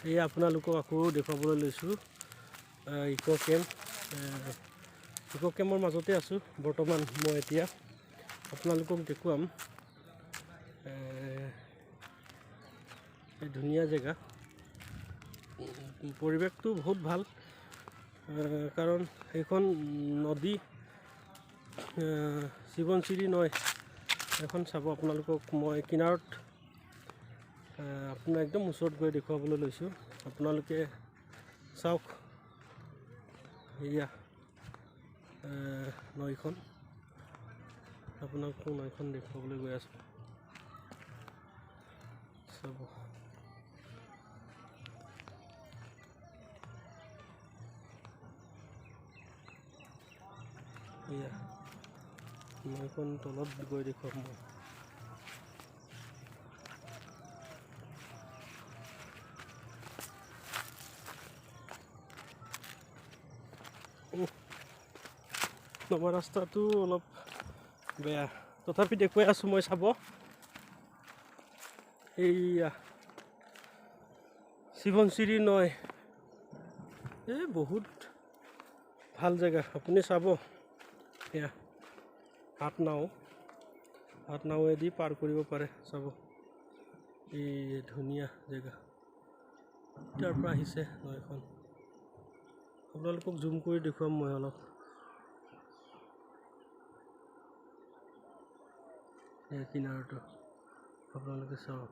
এই আপোনালোকক আকৌ দেখুৱাবলৈ লৈছোঁ ইক' কেম্প। ইক' কেম্পৰ মাজতে আছোঁ বৰ্তমান মই এতিয়া। আপোনালোকক দেখুৱাম এই ধুনীয়া জেগা, পৰিৱেশটো বহুত ভাল, কাৰণ সেইখন নদী শিৱনশিৰি নৈ এখন চাব। আপোনালোকক মই কিনাৰত আপোনাৰ একদম ওচৰত গৈ দেখুৱাবলৈ লৈছোঁ। আপোনালোকে চাওক এয়া নৈখন, আপোনালোকক নৈখন দেখুৱাবলৈ গৈ আছোঁ চাব। এয়া নৈখন তলত গৈ দেখুৱাম মই। নমা ৰাস্তাটো অলপ বেয়া, তথাপি দেখুৱাই আছোঁ মই চাব। এইয়া শিৱনশিৰি নৈ, এই বহুত ভাল জেগা, আপুনি চাব। এয়া হাত নাৱেদি পাৰ কৰিব পাৰে, চাব। এই ধুনীয়া জেগা, তাৰ পৰা আহিছে নৈখন। আপোনালোকক জুম কৰি দেখুৱাম মই অলপ। এই কিনাৰটো আপোনালোকে চাওক।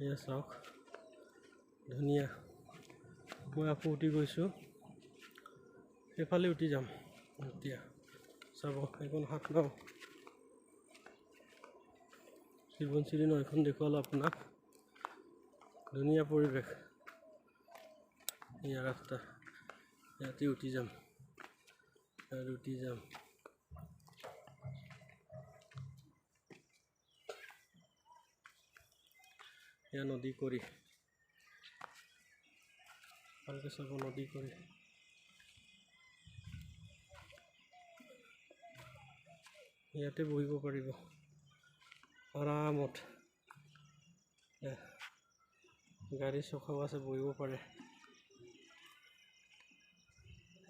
এয়া চাওক ধুনীয়া। মই আকৌ উঠি গৈছোঁ, সেইফালে উঠি যাম এতিয়া। চাব এইখন হাত নাও, শিৱনশিৰি নৈখন দেখুৱালোঁ আপোনাক। ধুনীয়া পৰিৱেশ, এয়া ৰাস্তা, ইয়াতে উঠি যাম আৰু উঠি যাম। এয়া নদী কৰি, ভালকৈ চাব নদী কৰি। ইয়াতে বহিব পাৰিব আৰামত, গাড়ী চকাও আছে, বহিব পাৰে।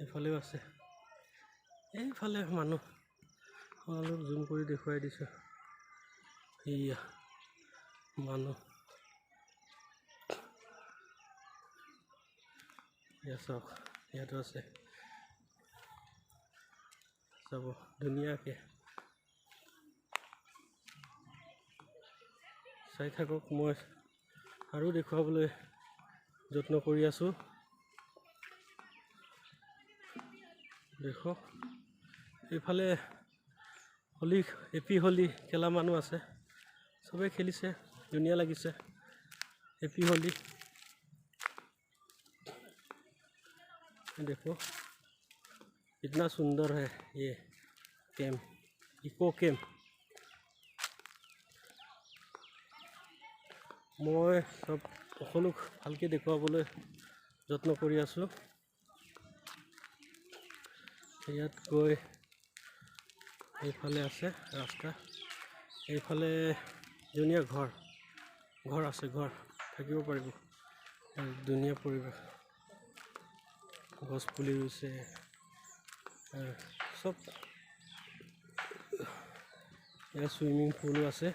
এইফালেও আছে, এইফালে মানুহ অলপ জুম কৰি দেখুৱাই দিছোঁ। এয়া মানুহ, এয়া চাওক ইয়াতো আছে, চাব ধুনীয়াকৈ। চাই থাকক, মই আৰু দেখুৱাবলৈ যত্ন কৰি আছোঁ। দেখক এইফালে হোলী, হেপী হোলী খেলা মানুহ আছে, চবেই খেলিছে, ধুনীয়া লাগিছে। হেপী হোলী देखो, कितना सुंदर है ये कैंप, इको कैंप। মই সব সকলো ভালকৈ দেখুৱাবলৈ যত্ন কৰি আছোঁ। ইয়াত গৈ এইফালে আছে ৰাস্তা, এইফালে ধুনীয়া ঘৰ আছে, ঘৰ থাকিব পাৰিব। ধুনীয়া পৰিৱেশ, গছ পুলি ৰুইছে চব। ইয়াত চুইমিং পুলো আছে,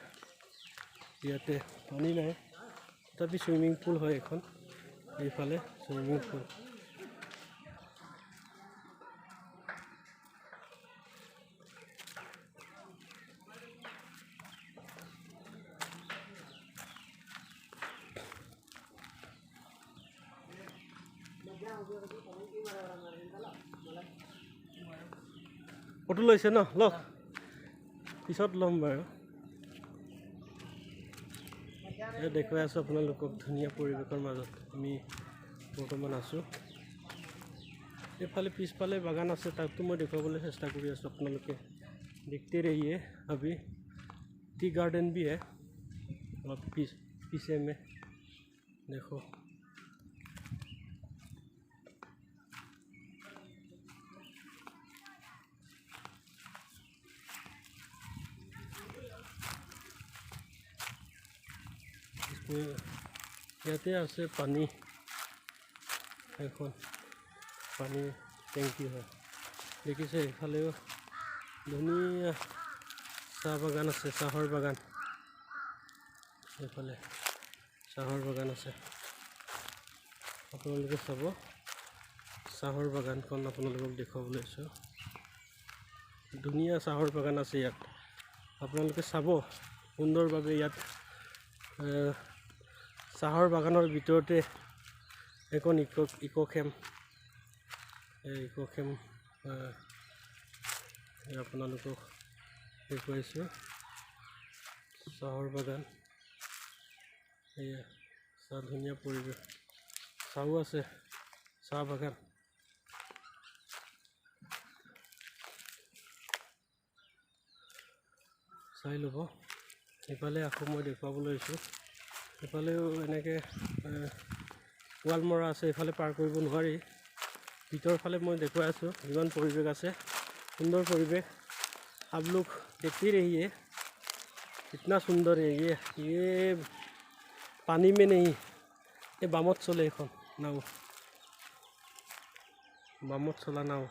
ইয়াতে পানী নাই তথাপি চুইমিং পুল হয় এখন। এইফালে চুইমিং পুল, ফটো লৈছে ন, লওক পিছত ল'ম বাৰু। দেখুৱাই আছোঁ আপোনালোকক ধুনীয়া পৰিৱেশৰ মাজত আমি বৰ্তমান আছোঁ। এইফালে পিছফালে বাগান আছে, তাকতো মই দেখুৱাবলৈ চেষ্টা কৰি আছোঁ। আপোনালোকে देखते रहिए। अभी टी गार्डन भी है और पीछे में देखो। ইয়াতে আছে পানী, এখন পানী টেংকি হয়। দেখিছে এইফালেও ধুনীয়া চাহ বাগান আছে, চাহৰ বাগান। এইফালে চাহৰ বাগান আছে, আপোনালোকে চাব। চাহৰ বাগানখন আপোনালোকক দেখুৱাবলৈ আছোঁ। ধুনীয়া চাহৰ বাগান আছে ইয়াত, আপোনালোকে চাব সুন্দৰভাৱে। ইয়াত চাহৰ বাগানৰ ভিতৰতে এখন ইক'কেম্প আপোনালোকক দেখুৱাইছোঁ। চাহৰ বাগান, এয়া চাহ, ধুনীয়া পৰিৱেশ। চাহো আছে, চাহ বাগান। চাই ল'ব। এইফালে আকৌ মই দেখুৱাবলৈ লৈছোঁ, এইফালেও এনেকৈ ৱাল মৰা আছে, এইফালে পাৰ কৰিব নোৱাৰি। ভিতৰ ফালে মই দেখুৱাই আছোঁ যিমান পৰিৱেশ আছে, সুন্দৰ পৰিৱেশ। आप लोग देखते रहिए, इतना सुंदर है ये पानी में नहीं, ये बामत चले এখন নাও, বামত চলা নাও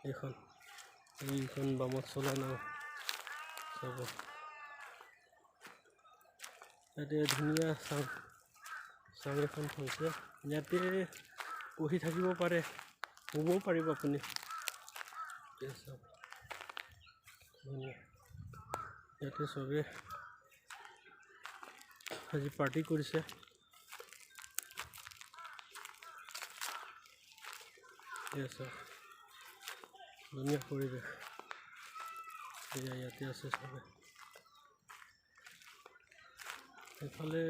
এইখন বামত চলা নাও। চাব ইয়াতে ধুনীয়া চাং এখন হৈছে, ইয়াতে বহি থাকিব পাৰে, শুবও পাৰিব আপুনি। চাওক ধুনীয়া, ইয়াতে চবে আজি পাৰ্টি কৰিছে। ধুনীয়া পৰিৱেশ, এয়া ইয়াতে আছে চবে। এইফালে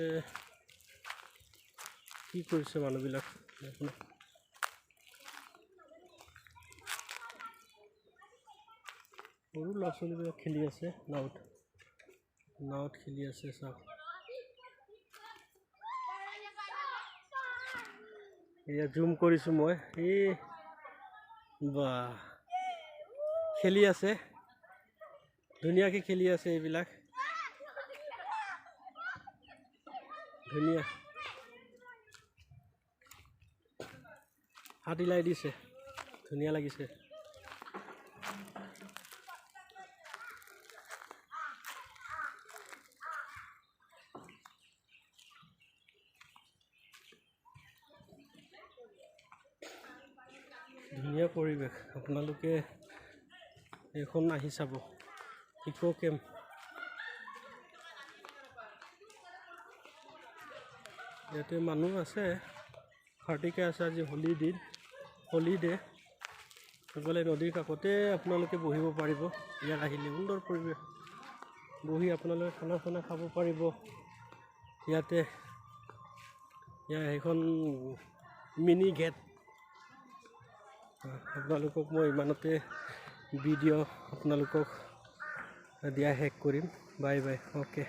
কি কৰিছে মানুহবিলাক, আপোনাৰ সৰু ল'ৰা ছোৱালীবিলাক খেলি আছে, নাৱত খেলি আছে। চাওক এয়া জুম কৰিছোঁ মই, বা খেলি আছে, ধুনীয়াকৈ খেলি আছে। এইবিলাক ধুনীয়া, হাত হিলাই দিছে, ধুনীয়া লাগিছে। ধুনীয়া পৰিৱেশ, আপোনালোকে এখন আহি চাব, ইক'কেম্প। ইয়াতে মানুহ আছে, পাৰ্টিকে আছে, আজি হলিডে। সেইফালে নদীৰ কাষতে আপোনালোকে বহিব পাৰিব। ইয়াত আহিলে সুন্দৰ পৰিৱেশ, বহি আপোনালোকে খানা খাব পাৰিব। ইয়াতে সেইখন মিনি গেট। আপোনালোকক মই ইমানতে ভিডিঅ' আপোনালোকক দিয়া শেষ কৰিম। Bye bye, okay.